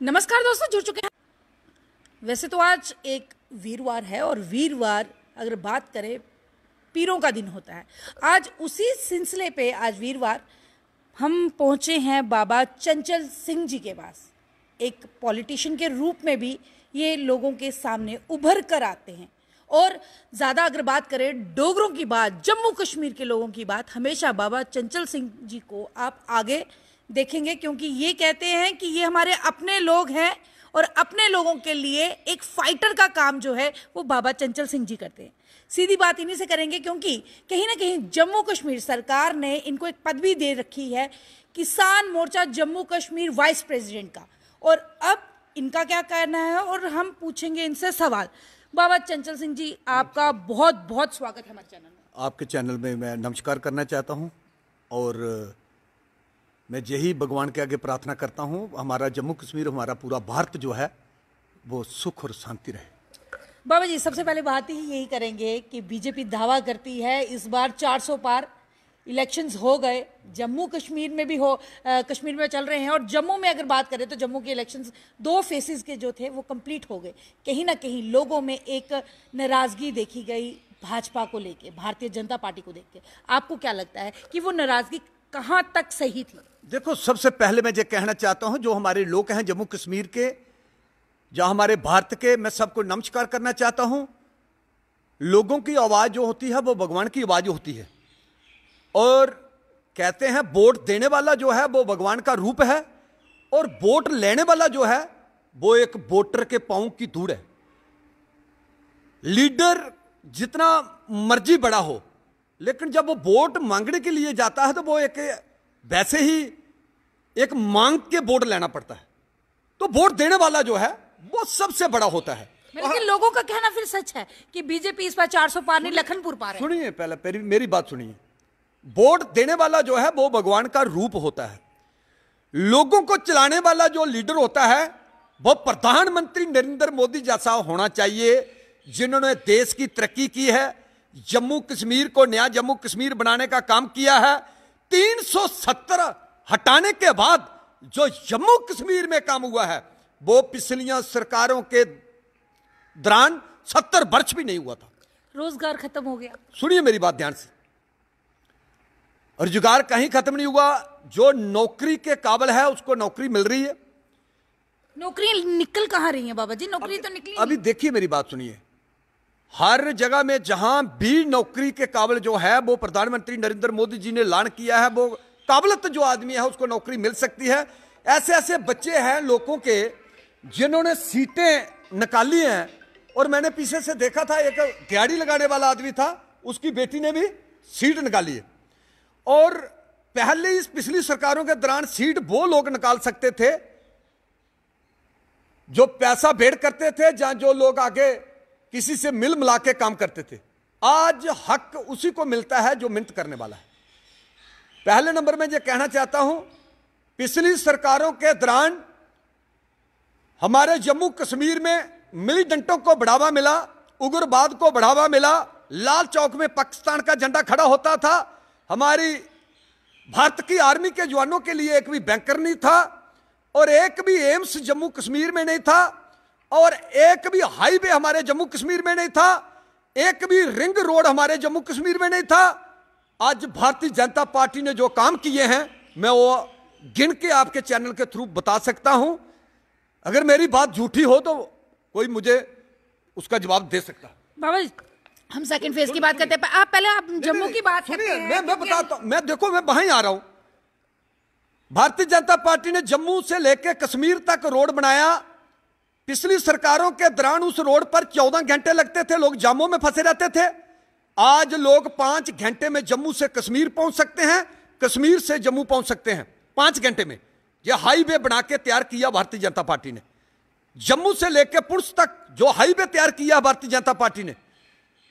नमस्कार दोस्तों, जुड़ चुके हैं। वैसे तो आज एक वीरवार है और वीरवार अगर बात करें पीरों का दिन होता है। आज उसी सिलसिले पे आज वीरवार हम पहुंचे हैं बाबा चंचल सिंह जी के पास। एक पॉलिटिशियन के रूप में भी ये लोगों के सामने उभर कर आते हैं और ज़्यादा अगर बात करें डोगरों की बात, जम्मू कश्मीर के लोगों की बात, हमेशा बाबा चंचल सिंह जी को आप आगे देखेंगे, क्योंकि ये कहते हैं कि ये हमारे अपने लोग हैं और अपने लोगों के लिए एक फाइटर का काम जो है वो बाबा चंचल सिंह जी करते हैं। सीधी बात इन्हीं से करेंगे, क्योंकि कहीं ना कहीं जम्मू कश्मीर सरकार ने इनको एक पदवी दे रखी है, किसान मोर्चा जम्मू कश्मीर वाइस प्रेसिडेंट का। और अब इनका क्या कहना है और हम पूछेंगे इनसे सवाल। बाबा चंचल सिंह जी, आपका बहुत बहुत स्वागत है हमारे चैनल में। आपके चैनल में मैं नमस्कार करना चाहता हूं और मैं यही भगवान के आगे प्रार्थना करता हूं, हमारा जम्मू कश्मीर, हमारा पूरा भारत जो है वो सुख और शांति रहे। बाबा जी, सबसे पहले बात ही यही करेंगे कि बीजेपी दावा करती है इस बार 400 पार इलेक्शंस हो गए, जम्मू कश्मीर में भी कश्मीर में चल रहे हैं। और जम्मू में अगर बात करें तो जम्मू के इलेक्शंस 2 फेसेस के जो थे वो कंप्लीट हो गए। कहीं ना कहीं लोगों में एक नाराजगी देखी गई भाजपा को लेके, भारतीय जनता पार्टी को देख के। आपको क्या लगता है कि वो नाराजगी कहां तक सही थी? देखो, सबसे पहले मैं ये कहना चाहता हूं, जो हमारे लोग हैं जम्मू कश्मीर के, जहां हमारे भारत के, मैं सबको नमस्कार करना चाहता हूं। लोगों की आवाज जो होती है वो भगवान की आवाज होती है और कहते हैं वोट देने वाला जो है वो भगवान का रूप है और वोट लेने वाला जो है वो एक वोटर के पांव की धूड़ है। लीडर जितना मर्जी बड़ा हो, लेकिन जब वो वोट मांगने के लिए जाता है तो वो एक वैसे ही एक मांग के वोट लेना पड़ता है। तो वोट देने वाला जो है वो सबसे बड़ा होता है। लेकिन लोगों का कहना फिर सच है कि बीजेपी इस बार 400 पार नहीं, लखनपुर पार है। सुनिए, पहले मेरी बात सुनिए। वोट देने वाला जो है वो भगवान का रूप होता है। लोगों को चलाने वाला जो लीडर होता है वो प्रधानमंत्री नरेंद्र मोदी जैसा होना चाहिए, जिन्होंने देश की तरक्की की है, जम्मू कश्मीर को नया जम्मू कश्मीर बनाने का काम किया है। 370 हटाने के बाद जो जम्मू कश्मीर में काम हुआ है वो पिछलियां सरकारों के दौरान 70 वर्ष भी नहीं हुआ था। रोजगार खत्म हो गया। सुनिए मेरी बात ध्यान से, रोजगार कहीं खत्म नहीं हुआ। जो नौकरी के काबिल है उसको नौकरी मिल रही है। नौकरी निकल कहां रही है बाबा जी? नौकरी तो निकली अभी देखिए मेरी बात सुनिए, हर जगह में जहां भी नौकरी के काबिल जो है वो प्रधानमंत्री नरेंद्र मोदी जी ने ऐलान किया है, वो काबिलियत जो आदमी है उसको नौकरी मिल सकती है। ऐसे ऐसे बच्चे हैं लोगों के जिन्होंने सीटें निकाली हैं और मैंने पीछे से देखा था, एक दिहाड़ी लगाने वाला आदमी था, उसकी बेटी ने भी सीट निकाली है। और पहले इस पिछली सरकारों के दौरान सीट वो लोग निकाल सकते थे जो पैसा भेड़ करते थे, जहां जो लोग आगे किसी से मिल मिला के काम करते थे। आज हक उसी को मिलता है जो मिन्नत करने वाला है। पहले नंबर में यह कहना चाहता हूं, पिछली सरकारों के दौरान हमारे जम्मू कश्मीर में मिलीटेंटों को बढ़ावा मिला, उग्रवाद को बढ़ावा मिला। लाल चौक में पाकिस्तान का झंडा खड़ा होता था। हमारी भारत की आर्मी के जवानों के लिए एक भी बैंकर नहीं था और एक भी एम्स जम्मू कश्मीर में नहीं था और एक भी हाईवे हमारे जम्मू कश्मीर में नहीं था, एक भी रिंग रोड हमारे जम्मू कश्मीर में नहीं था। आज भारतीय जनता पार्टी ने जो काम किए हैं मैं वो गिन के आपके चैनल के थ्रू बता सकता हूं। अगर मेरी बात झूठी हो तो कोई मुझे उसका जवाब दे सकता है। बाबा जी, हम सेकंड फेज की बात करते हैं, आप जम्मू की बात करते हैं। मैं बताता हूं, मैं देखो मैं वहीं आ रहा हूं। भारतीय जनता पार्टी ने जम्मू से लेकर कश्मीर तक रोड बनाया। पिछली सरकारों के दौरान उस रोड पर 14 घंटे लगते थे, लोग जामों में फंसे रहते थे। आज लोग 5 घंटे में जम्मू से कश्मीर पहुंच सकते हैं, कश्मीर से जम्मू पहुंच सकते हैं 5 घंटे में। यह हाईवे बना के तैयार किया भारतीय जनता पार्टी ने। जम्मू से लेकर पुंछ तक जो हाईवे तैयार किया भारतीय जनता पार्टी ने।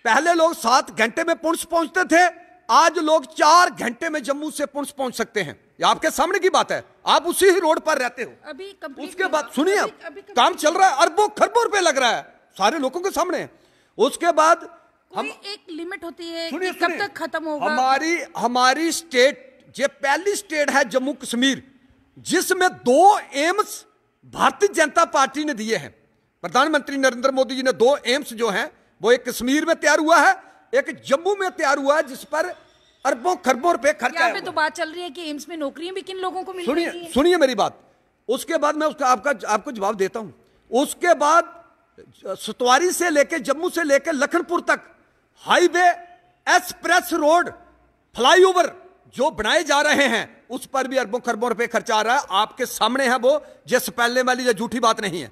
पहले लोग 7 घंटे में पुंछ पहुंचते थे, आज लोग 4 घंटे में जम्मू से पुंछ पहुंच सकते हैं। ये आपके सामने की बात है, आप उसी ही रोड पर रहते हो। अभी उसके बाद सुनिए, काम चल रहा है, अरबों खरबों रुपए लग रहा है, सारे लोगों के सामने। उसके बाद हम एक लिमिट होती है कि कब तक खत्म होगा। हमारी स्टेट, ये पहली स्टेट है जम्मू कश्मीर जिसमें 2 एम्स भारतीय जनता पार्टी ने दिए हैं। प्रधानमंत्री नरेंद्र मोदी जी ने 2 एम्स जो हैं वो एक कश्मीर में तैयार हुआ है, एक जम्मू में तैयार हुआ है, जिस पर अरबों खरबों रुपए खर्चा यहाँ पे तो बात चल रही है कि एम्स में नौकरियां भी किन लोगों को मिल रही हैं। सुनिए मेरी बात, उसके बाद मैं उसका आपको जवाब देता हूं। उसके बाद सतवारी से लेके जम्मू से लेके लखनपुर तक हाईवे, एक्सप्रेस रोड, फ्लाईओवर जो बनाए जा रहे हैं उस पर भी अरबों खरबों रुपए खर्चा आ रहा है। आपके सामने है वो, जिस पहले वाली जो झूठी बात नहीं है।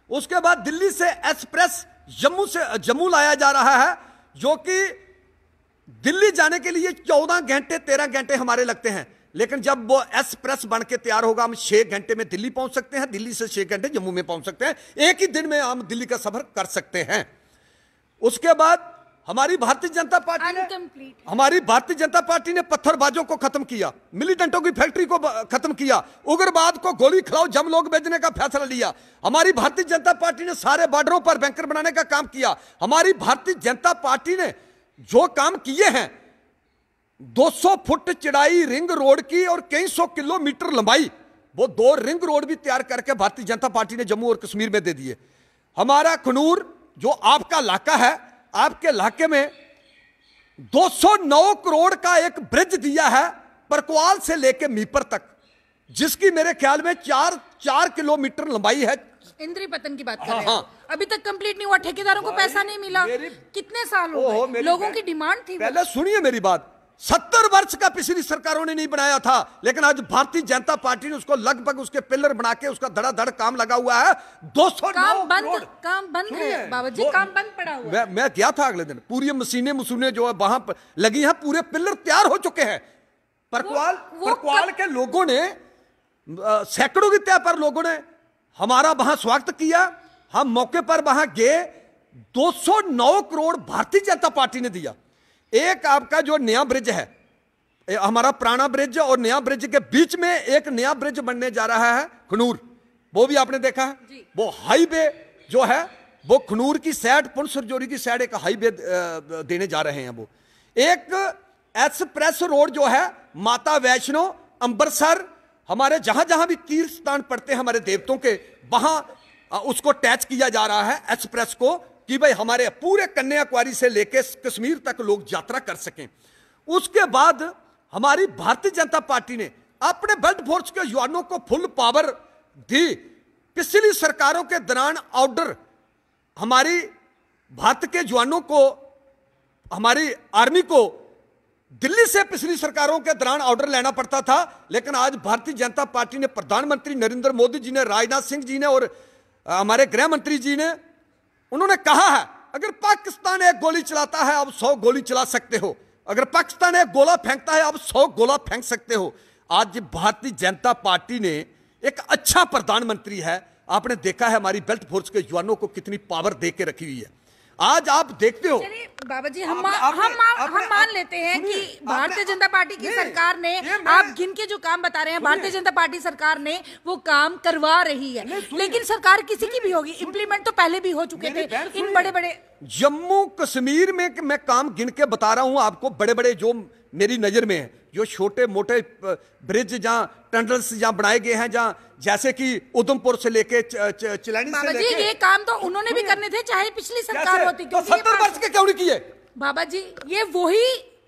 उसके बाद दिल्ली से एक्सप्रेस जम्मू लाया जा रहा है, जो कि दिल्ली जाने के लिए 14 घंटे 13 घंटे हमारे लगते हैं, लेकिन जब वो एक्सप्रेस बन के तैयार होगा हम 6 घंटे में दिल्ली पहुंच सकते हैं, दिल्ली से 6 घंटे जम्मू में पहुंच सकते हैं, एक ही दिन में हम दिल्ली का सफर कर सकते हैं। उसके बाद हमारी भारतीय जनता पार्टी ने पत्थरबाजों को खत्म किया, मिलिटेंटों की फैक्ट्री को खत्म किया, उग्रवाद को गोली खिलाओ जम लोग बेचने का फैसला लिया। हमारी भारतीय जनता पार्टी ने सारे बॉर्डरों पर बैंकर बनाने का काम किया। हमारी भारतीय जनता पार्टी ने जो काम किए हैं, 200 फुट चौड़ाई रिंग रोड की और कई 100 किलोमीटर लंबाई, वो 2 रिंग रोड भी तैयार करके भारतीय जनता पार्टी ने जम्मू और कश्मीर में दे दिए। हमारा खनूर जो आपका इलाका है, आपके इलाके में 209 करोड़ का एक ब्रिज दिया है परकवाल से लेके मीपर तक, जिसकी मेरे ख्याल में 4 किलोमीटर लंबाई है। इंद्री पतन की बात कर रहे हैं। अभी तक कंप्लीट नहीं हुआ, ठेकेदारों को पैसा नहीं मिला, कितने साल हो गए, लोगों की डिमांड थी। पहले सुनिए मेरी बात, 70 वर्ष का पिछली सरकारों ने नहीं बनाया था, लेकिन आज भारतीय जनता पार्टी ने उसको लगभग उसके पिलर बना के उसका धड़ाधड़ काम लगा हुआ है। 209 काम बंद है बाबा जी, काम बंद पड़ा हुआ है। मैं गया था अगले दिन, पूरी मशीनें जो है वहां पर लगी हैं, पूरे पिलर तैयार हो चुके हैं। परकवाल के लोगों ने, सैकड़ों की तय पर लोगों ने हमारा वहां स्वागत किया। हम मौके पर वहां गए, 209 करोड़ भारतीय जनता पार्टी ने दिया। एक आपका जो नया ब्रिज है, हमारा पुराना ब्रिज और नया ब्रिज के बीच में एक नया ब्रिज बनने जा रहा है खनूर, वो भी आपने देखा है। वो हाईवे जो है वो खनूर की साइड, पुंछ सरजौरी की साइड एक हाईवे देने जा रहे हैं। वो एक एक्सप्रेस रोड जो है माता वैष्णो, अमृतसर, हमारे जहां जहां भी तीर्थ स्थान पड़ते हैं हमारे देवताओं के, वहां उसको टैच किया जा रहा है एक्सप्रेस को, कि भाई हमारे पूरे कन्याकुमारी से लेकर कश्मीर तक लोग यात्रा कर सकें। उसके बाद हमारी भारतीय जनता पार्टी ने अपने बेल्ट फोर्स के जवानों को फुल पावर दी। पिछली सरकारों के दौरान ऑर्डर हमारी भारत के जवानों को, हमारी आर्मी को दिल्ली से पिछली सरकारों के दौरान ऑर्डर लेना पड़ता था, लेकिन आज भारतीय जनता पार्टी ने, प्रधानमंत्री नरेंद्र मोदी जी ने, राजनाथ सिंह जी ने और हमारे गृह मंत्री जी ने, उन्होंने कहा है अगर पाकिस्तान एक गोली चलाता है आप 100 गोली चला सकते हो, अगर पाकिस्तान एक गोला फेंकता है आप 100 गोला फेंक सकते हो। आज भारतीय जनता पार्टी ने एक अच्छा प्रधानमंत्री है, आपने देखा है हमारी बेल्ट फोर्स के जवानों को कितनी पावर दे के रखी हुई है। आज आप देखते हो। चलिए बाबा जी, हम मान लेते हैं कि भारतीय जनता पार्टी की सरकार ने, आप गिन के जो काम बता रहे हैं, भारतीय जनता पार्टी सरकार ने वो काम करवा रही है, लेकिन सरकार किसी की भी होगी, इम्प्लीमेंट तो पहले भी हो चुके थे इन बड़े बड़े जम्मू कश्मीर में। मैं काम गिन के बता रहा हूं आपको, बड़े बड़े जो मेरी नजर में है, जो छोटे मोटे ब्रिज जहां टनल्स जहां बनाए गए हैं, जहां जैसे कि उधमपुर से लेके चिलानी से लेके, ये काम तो उन्होंने भी करने थे चाहे पिछली सरकार होती। तो 70 वर्ष के क्यों नहीं किए बाबा जी? ये वही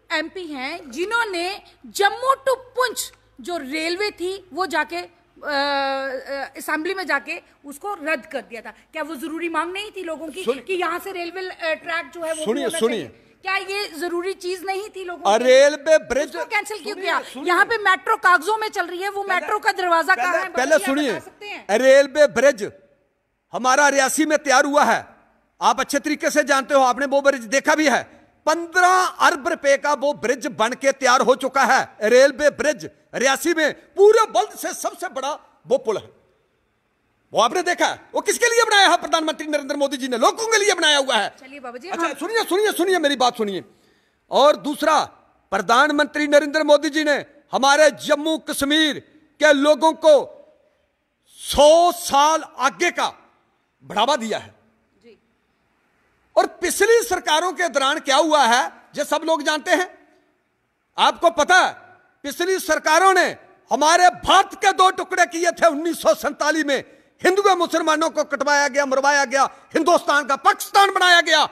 एमपी हैं जिन्होंने जम्मू टू पुंछ जो रेलवे थी वो जाके असेंबली में जाके उसको रद्द कर दिया था। क्या वो जरूरी मांग नहीं थी लोगों की कि यहाँ से रेलवे ट्रैक जो है वो सुनिए, क्या ये जरूरी चीज नहीं थी लोगों की? रेलवे ब्रिज कैंसिल क्यों किया? यहाँ पे मेट्रो कागजों में चल रही है, वो मेट्रो का दरवाजा कहाँ है? पहले सुनिए, रेलवे ब्रिज हमारा रियासी में तैयार हुआ है, आप अच्छे तरीके से जानते हो, आपने वो ब्रिज देखा भी है। 15 अरब रुपए का वो ब्रिज बन के तैयार हो चुका है। रेलवे ब्रिज रियासी में पूरे वर्ल्ड से सबसे बड़ा वो पुल है, वो आपने देखा। वो किसके लिए बनाया है? प्रधानमंत्री नरेंद्र मोदी जी ने लोगों के लिए बनाया हुआ है। चलिए बाबा जी, अच्छा सुनिए मेरी बात सुनिए। और दूसरा, प्रधानमंत्री नरेंद्र मोदी जी ने हमारे जम्मू कश्मीर के लोगों को 100 साल आगे का बढ़ावा दिया है। और पिछली सरकारों के दौरान क्या हुआ है ये सब लोग जानते हैं। आपको पता है पिछली सरकारों ने हमारे भारत के 2 टुकड़े किए थे 1947 में, हिंदुओं मुसलमानों को कटवाया गया, मरवाया गया, हिंदुस्तान का पाकिस्तान बनाया गया,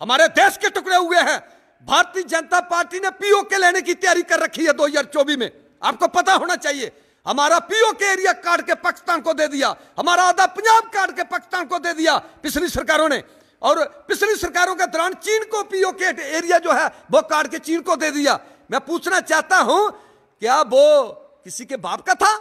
हमारे देश के टुकड़े हुए हैं। भारतीय जनता पार्टी ने पीओके लेने की तैयारी कर रखी है 2024 में, आपको पता होना चाहिए। हमारा पीओके एरिया काट के पाकिस्तान को दे दिया, हमारा आधा पंजाब काट के पाकिस्तान को दे दिया पिछली सरकारों ने, और पिछली सरकारों के दौरान चीन को पीओके एरिया जो है वो काट के चीन को दे दिया। मैं पूछना चाहता हूं, क्या वो किसी के बाप का था?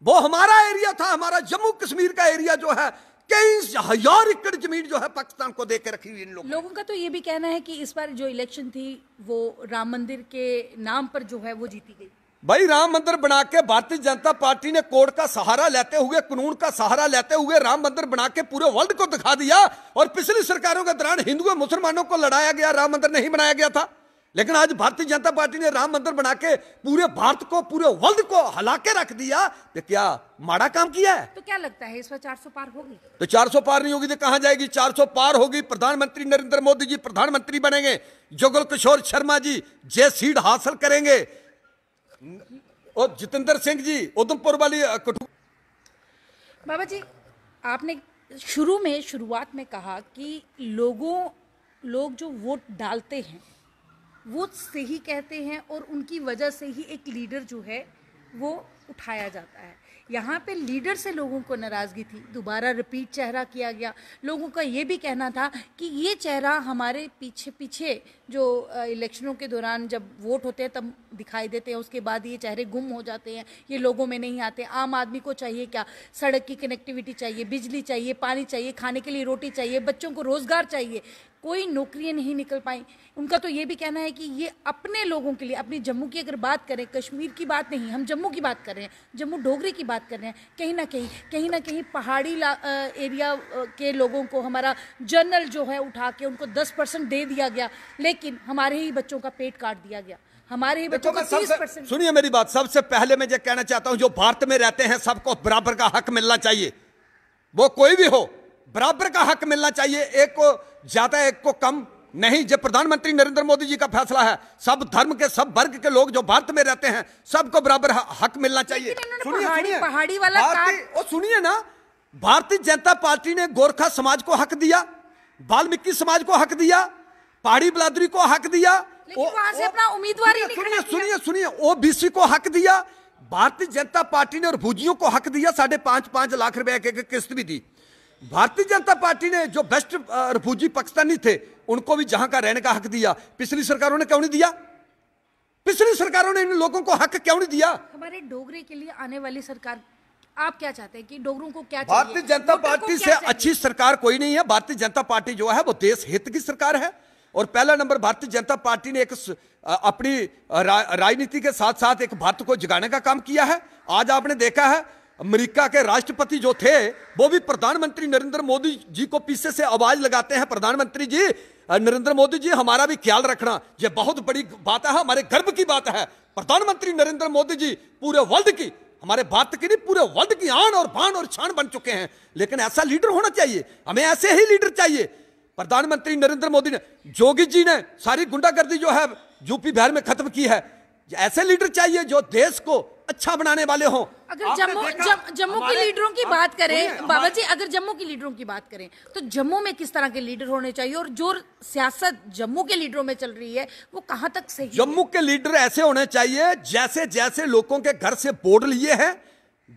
वो हमारा एरिया था, हमारा जम्मू कश्मीर का एरिया जो है, कई हजार एकड़ जमीन जो है पाकिस्तान को देकर रखी हुई इन लोगों का तो ये भी कहना है कि इस बार जो इलेक्शन थी वो राम मंदिर के नाम पर जो है वो जीती गई। भाई राम मंदिर बना के भारतीय जनता पार्टी ने कोर्ट का सहारा लेते हुए, कानून का सहारा लेते हुए राम मंदिर बना के पूरे वर्ल्ड को दिखा दिया। और पिछली सरकारों के दौरान हिंदुओं मुसलमानों को लड़ाया गया, राम मंदिर नहीं बनाया गया था। लेकिन आज भारतीय जनता पार्टी ने राम मंदिर बना के पूरे भारत को, पूरे वर्ल्ड को हिला के रख दिया। तो क्या माड़ा काम किया है? तो क्या लगता है इस बार 400 पार होगी? तो 400 पार नहीं होगी तो कहां जाएगी? 400 पार होगी। प्रधानमंत्री नरेंद्र मोदी जी प्रधानमंत्री बनेंगे, जुगल किशोर शर्मा जी जे सीट हासिल करेंगे, और जितेंद्र सिंह जी उधमपुर वाली बाबा जी, आपने शुरुआत में कहा कि लोग जो वोट डालते हैं वो सही कहते हैं और उनकी वजह से ही एक लीडर जो है वो उठाया जाता है। यहाँ पे लीडर से लोगों को नाराज़गी थी, दोबारा रिपीट चेहरा किया गया। लोगों का ये भी कहना था कि ये चेहरा हमारे पीछे जो इलेक्शनों के दौरान जब वोट होते हैं तब दिखाई देते हैं, उसके बाद ये चेहरे गुम हो जाते हैं, ये लोगों में नहीं आते। आम आदमी को चाहिए क्या? सड़क की कनेक्टिविटी चाहिए, बिजली चाहिए, पानी चाहिए, खाने के लिए रोटी चाहिए, बच्चों को रोज़गार चाहिए, कोई नौकरियां नहीं निकल पाई। उनका तो ये भी कहना है कि ये अपने लोगों के लिए, अपनी जम्मू की अगर बात करें, कश्मीर की बात नहीं, हम जम्मू की बात कर रहे हैं, जम्मू डोगरी की बात कर रहे हैं, कहीं ना कहीं पहाड़ी एरिया के लोगों को हमारा जनरल जो है उठा के उनको 10% दे दिया गया, लेकिन हमारे ही बच्चों का पेट काट दिया गया, हमारे ही बच्चों का 30%। सुनिए मेरी बात, सबसे पहले मैं ये कहना चाहता हूं, जो भारत में रहते हैं सबको बराबर का हक मिलना चाहिए, वो कोई भी हो, बराबर का हक मिलना चाहिए, एक को ज्यादा एक को कम नहीं। जब प्रधानमंत्री नरेंद्र मोदी जी का फैसला है, सब धर्म के, सब वर्ग के लोग जो भारत में रहते हैं सबको बराबर हक मिलना चाहिए। पहाड़ी वाला सुनिए ना, भारतीय जनता पार्टी ने गोरखा समाज को हक दिया, वाल्मीकि समाज को हक दिया, पहाड़ी बिरादरी को हक दिया, वहां से अपना उम्मीदवार ही नहीं। सुनिए ओबीसी को हक दिया, भारतीय जनता पार्टी ने और भूजियों को हक दिया, 5.5 लाख रुपए की किस्त भी दी। भारतीय जनता पार्टी ने जो बेस्ट रफूजी पाकिस्तानी थे उनको भी जहां का रहने का हक दिया। पिछली सरकारों ने क्यों नहीं दिया? पिछली सरकारों ने इन लोगों को हक क्यों नहीं दिया? हमारे डोगरे के लिए आने वाली सरकार, आप क्या चाहते हैं कि डोगरों को क्या चाहिए? भारतीय जनता पार्टी से अच्छी सरकार कोई नहीं है। भारतीय जनता पार्टी जो है वो देश हित की सरकार है। और पहला नंबर, भारतीय जनता पार्टी ने एक अपनी राजनीति के साथ साथ एक भारत को जगाने का काम किया है। आज आपने देखा है अमेरिका के राष्ट्रपति जो थे वो भी प्रधानमंत्री नरेंद्र मोदी जी को पीछे से आवाज लगाते हैं, प्रधानमंत्री जी नरेंद्र मोदी जी हमारा भी ख्याल रखना, ये बहुत बड़ी बात है, हमारे गर्व की बात है। प्रधानमंत्री नरेंद्र मोदी जी पूरे वर्ल्ड की, हमारे भारत की नहीं पूरे वर्ल्ड की आन और बान और शान बन चुके हैं। लेकिन ऐसा लीडर होना चाहिए, हमें ऐसे ही लीडर चाहिए। प्रधानमंत्री नरेंद्र मोदी ने, योगी जी ने सारी गुंडागर्दी जो है यूपी बिहार में खत्म की है। ऐसे लीडर चाहिए जो देश को अच्छा बनाने वाले हों। अगर जम्मू की लीडरों की बात करें बाबा जी, अगर जम्मू की लीडरों की बात करें तो जम्मू में किस तरह के लीडर होने चाहिए, और जो सियासत जम्मू के लीडरों में चल रही है वो कहां तक सही? जम्मू के लीडर ऐसे होने चाहिए जैसे जैसे लोगों के घर से बोर्ड लिए हैं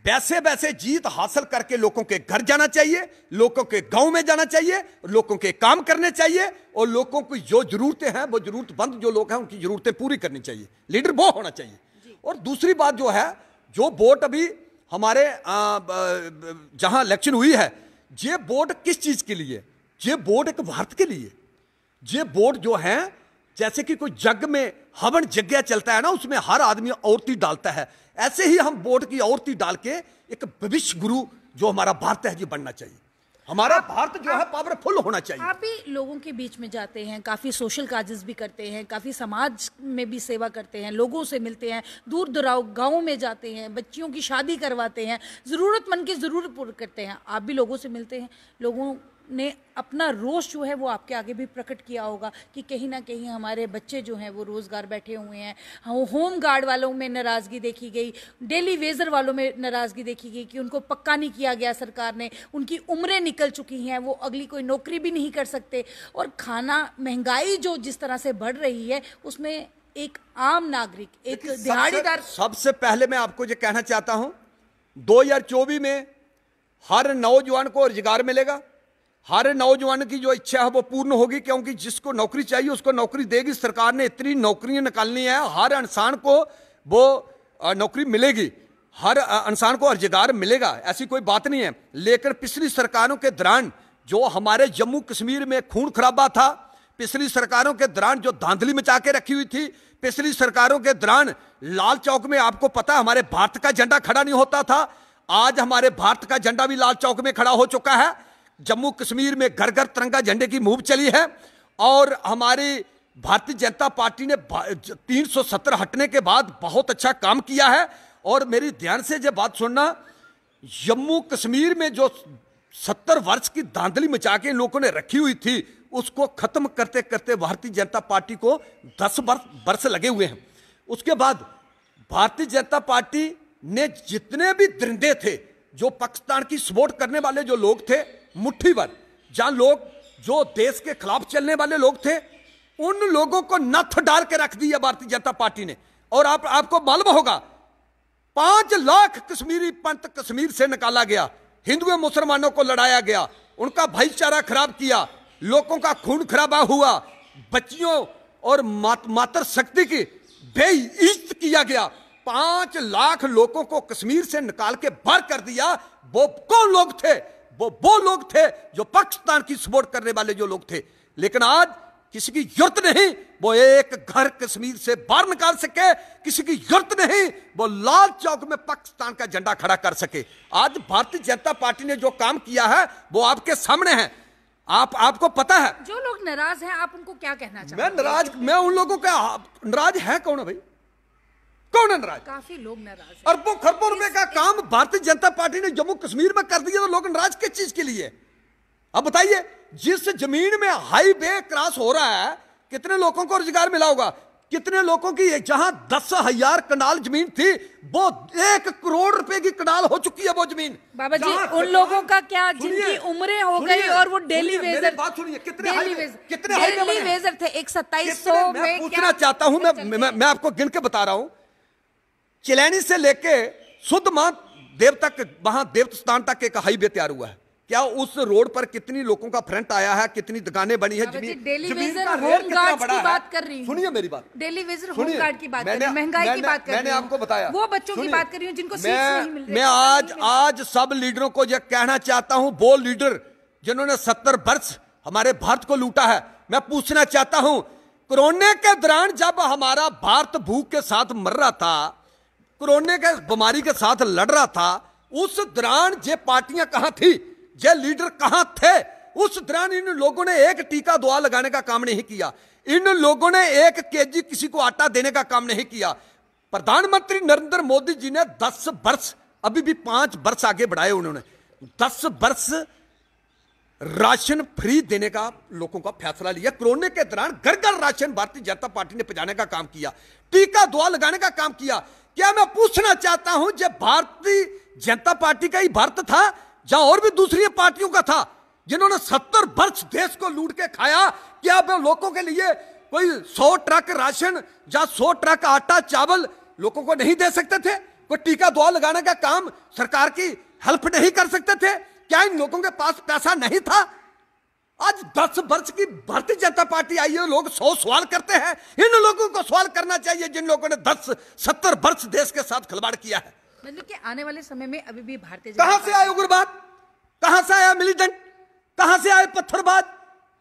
वैसे वैसे जीत हासिल करके लोगों के घर जाना चाहिए, लोगों के गांव में जाना चाहिए, लोगों के काम करने चाहिए, और लोगों की जो जरूरतें हैं वो जरूरतमंद जो लोग हैं उनकी जरूरतें पूरी करनी चाहिए। लीडर वो होना चाहिए। और दूसरी बात जो है, जो वोट अभी हमारे जहां इलेक्शन हुई है, ये वोट किस चीज के लिए? ये वोट एक भारत के लिए। ये वोट जो है जैसे कि कोई जग में हवन यज्ञ चलता है ना, उसमें हर आदमी औरती डालता है, ऐसे ही हम वोट की औरती डाल के एक भविष्य गुरु जो हमारा भारत है जी बनना चाहिए। हमारा भारत जो है पावरफुल होना चाहिए। आप भी लोगों के बीच में जाते हैं, काफ़ी सोशल काजेस भी करते हैं, काफ़ी समाज में भी सेवा करते हैं, लोगों से मिलते हैं, दूर दराव गाँव में जाते हैं, बच्चियों की शादी करवाते हैं, ज़रूरतमंद की ज़रूरत पूरी करते हैं। आप भी लोगों से मिलते हैं, लोगों ने अपना रोष जो है वो आपके आगे भी प्रकट किया होगा कि कहीं ना कहीं हमारे बच्चे जो हैं वो रोजगार बैठे हुए हैं। होम गार्ड वालों में नाराज़गी देखी गई, डेली वेजर वालों में नाराज़गी देखी गई कि उनको पक्का नहीं किया गया सरकार ने, उनकी उम्रें निकल चुकी हैं, वो अगली कोई नौकरी भी नहीं कर सकते। और खाना महंगाई जो जिस तरह से बढ़ रही है उसमें एक आम नागरिक, एक दिहाड़ीदार। सबसे पहले मैं आपको ये कहना चाहता हूं, 2024 में हर नौजवान को रोजगार मिलेगा, हर नौजवान की जो इच्छा है वो पूर्ण होगी, क्योंकि जिसको नौकरी चाहिए उसको नौकरी देगी सरकार ने। इतनी नौकरियां निकालनी है, हर इंसान को वो नौकरी मिलेगी, हर इंसान को रोजगार मिलेगा, ऐसी कोई बात नहीं है। लेकिन पिछली सरकारों के दौरान जो हमारे जम्मू कश्मीर में खून खराबा था, पिछली सरकारों के दौरान जो धांधली मचा के रखी हुई थी, पिछली सरकारों के दौरान लाल चौक में आपको पता हमारे भारत का झंडा खड़ा नहीं होता था, आज हमारे भारत का झंडा भी लाल चौक में खड़ा हो चुका है। जम्मू कश्मीर में घर घर तिरंगा झंडे की मूव चली है और हमारी भारतीय जनता पार्टी ने 370 हटने के बाद बहुत अच्छा काम किया है। और मेरी ध्यान से ये बात सुनना, जम्मू कश्मीर में जो 70 वर्ष की धांधली मचा के लोगों ने रखी हुई थी उसको खत्म करते करते भारतीय जनता पार्टी को 10 वर्ष लगे हुए हैं। उसके बाद भारतीय जनता पार्टी ने जितने भी दरिंदे थे, जो पाकिस्तान की सपोर्ट करने वाले जो लोग थे, मुट्ठी भर जहां लोग जो देश के खिलाफ चलने वाले लोग थे, उन लोगों को नथ डाल के रख दिया भारतीय जनता पार्टी ने। और आपको मालूम होगा 5 लाख कश्मीरी पंत कश्मीर से निकाला गया, हिंदुओं मुसलमानों को लड़ाया गया, उनका भाईचारा खराब किया, लोगों का खून खराबा हुआ, बच्चियों और मातृ शक्ति की बेइज्जत किया गया। 5 लाख लोगों को कश्मीर से निकाल के बाहर कर दिया। वो कौन लोग थे? वो लोग थे जो पाकिस्तान की सपोर्ट करने वाले जो लोग थे। लेकिन आज किसी की जरूरत नहीं वो एक घर कश्मीर से बाहर निकाल सके, किसी की जरूरत नहीं वो लाल चौक में पाकिस्तान का झंडा खड़ा कर सके। आज भारतीय जनता पार्टी ने जो काम किया है वो आपके सामने है, आपको पता है। जो लोग नाराज हैं आप उनको क्या कहना चाहते हैं? मैं उन लोगों का नाराज है कौन है भाई? कौन है नाराज? काफी लोग नाराज हैं। अरबों खरबों रुपए का काम भारतीय जनता पार्टी ने जम्मू कश्मीर में कर दिया, तो लोग नाराज किस चीज के लिए? अब बताइए, जिस जमीन में हाईवे क्रॉस हो रहा है कितने लोगों को रोजगार मिला होगा? कितने लोगों की जहां 10,000 कनाल जमीन थी वो 1 करोड़ रुपए की कनाल हो चुकी है वो जमीन। बाबा जी, उन लोगों का क्या जिनकी उम्रें हो गई और वो डेली वेजर, बात सुनिए, कितने डेली वेजर थे? एक 2700 में पूछना चाहता हूं मैं आपको गिन के बता रहा हूं। चिलैनी से लेके शुद्ध महादेव तक, महादेव स्थान तक एक हाईवे तैयार हुआ है। क्या उस रोड पर कितनी लोगों का फ्रंट आया है, कितनी दुकानें बनी है? डेली वेजर होम गार्ड की बात कर रही हूं। सुनिए मेरी बात, डेली वेजर होम गार्ड की बात कर रही हूं, महंगाई की बात कर रही हूं, मैंने आपको बताया, वो बच्चों की बात कर रही हूं जिनको सीट्स नहीं मिल रही। मैं आज सब लीडरों को यह कहना चाहता हूं, वो लीडर जिन्होंने 70 वर्ष हमारे भारत को लूटा है, मैं पूछना चाहता हूं, कोरोना के दौरान जब हमारा भारत भूख के साथ मर रहा था, कोरोना के बीमारी के साथ लड़ रहा था, उस दौरान ये पार्टियां कहां थी, ये लीडर कहां थे? उस दौरान इन लोगों ने एक टीका दवा लगाने का काम नहीं किया, इन लोगों ने 1 केजी किसी को आटा देने का काम नहीं किया। प्रधानमंत्री नरेंद्र मोदी जी ने 10 वर्ष, अभी भी 5 वर्ष आगे बढ़ाए उन्होंने, 10 वर्ष राशन फ्री देने का लोगों का फैसला लिया। कोरोना के दौरान घर घर राशन भारतीय जनता पार्टी ने पहुंचाने का काम किया, टीका दवा लगाने का काम किया। क्या मैं पूछना चाहता हूं, जब भारतीय जनता पार्टी का ही भारत था जहां और भी दूसरी पार्टियों का था, जिन्होंने 70 वर्ष देश को लूट के खाया, क्या वे लोगों के लिए कोई 100 ट्रक राशन या 100 ट्रक आटा चावल लोगों को नहीं दे सकते थे? कोई टीका दवा लगाने का काम सरकार की हेल्प नहीं कर सकते थे? क्या इन लोगों के पास पैसा नहीं था? आज 10 वर्ष की भारतीय जनता पार्टी आई है, लोग 100 सवाल करते हैं। इन लोगों को सवाल करना चाहिए जिन लोगों ने 10-70 वर्ष देश के साथ खिलवाड़ किया है। मतलब कि आने वाले समय में अभी भी भारतीय कहां से आए उग्रवाद, कहां से आया मिलीटेंट, कहां से आए पत्थरबाज?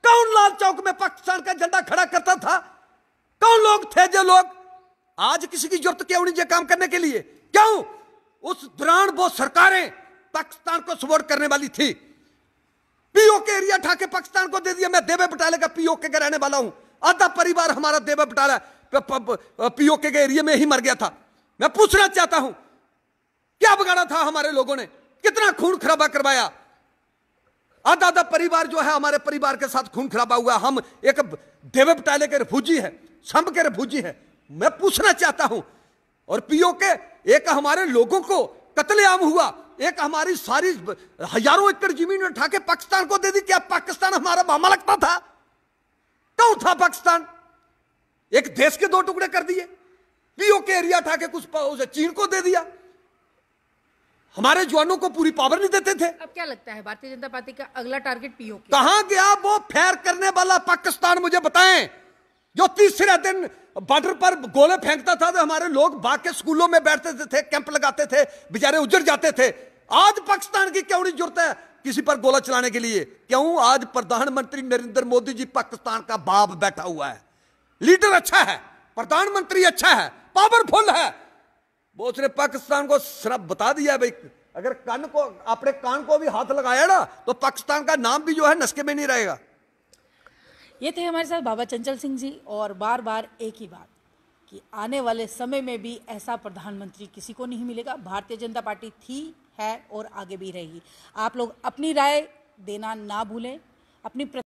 कौन लाल चौक में पाकिस्तान का झंडा खड़ा करता था? कौन लोग थे जो लोग? आज किसी की जरूरत क्यों नहीं काम करने के लिए? क्यों? उस दौरान वो सरकारें पाकिस्तान को सपोर्ट करने वाली थी। पीओके एरिया उठा के पाकिस्तान को दे दिया। मैं देवे बटाले का पीओके का रहने वाला हूं, आधा परिवार हमारा देवे बटाला पीओके के एरिया में ही मर गया था। मैं पूछना चाहता हूं, क्या बिगाड़ा था हमारे लोगों ने? कितना खून खराबा करवाया? आधा आधा परिवार जो है हमारे परिवार के साथ खून खराबा हुआ। हम एक देवे बटाले के रिफ्यूजी है, संभ के रिफ्यूजी है। मैं पूछना चाहता हूं, और पीओके एक हमारे लोगों को कत्लेआम हुआ, एक हमारी सारी हजारों एकड़ जमीन उठा के पाकिस्तान को दे दी। क्या पाकिस्तान हमारा मामा लगता था? क्यों था पाकिस्तान? एक देश के दो टुकड़े कर दिए, पीओके एरिया उठा के कुछ उसे चीन को दे दिया। हमारे जवानों को पूरी पावर नहीं देते थे। अब क्या लगता है भारतीय जनता पार्टी का अगला टारगेट पीओके? कहां गया वो फैर करने वाला पाकिस्तान? मुझे बताएं, जो तीसरे दिन बॉर्डर पर गोले फेंकता था तो हमारे लोग भाग के स्कूलों में बैठते थे, कैंप लगाते थे, बेचारे उजड़ जाते थे। आज पाकिस्तान की क्यों नहीं जरूरत है किसी पर गोला चलाने के लिए? क्यों? आज प्रधानमंत्री नरेंद्र मोदी जी पाकिस्तान का बाप बैठा हुआ है। लीडर अच्छा है, प्रधानमंत्री अच्छा है, पावरफुल है। वो उसने पाकिस्तान को सिर्फ बता दिया भाई, अगर कान को अपने कान को भी हाथ लगाया ना तो पाकिस्तान का नाम भी जो है नस्के में नहीं रहेगा। ये थे हमारे साथ बाबा चंचल सिंह जी, और बार बार एक ही बात कि आने वाले समय में भी ऐसा प्रधानमंत्री किसी को नहीं मिलेगा। भारतीय जनता पार्टी थी, है और आगे भी रहेगी। आप लोग अपनी राय देना ना भूलें, अपनी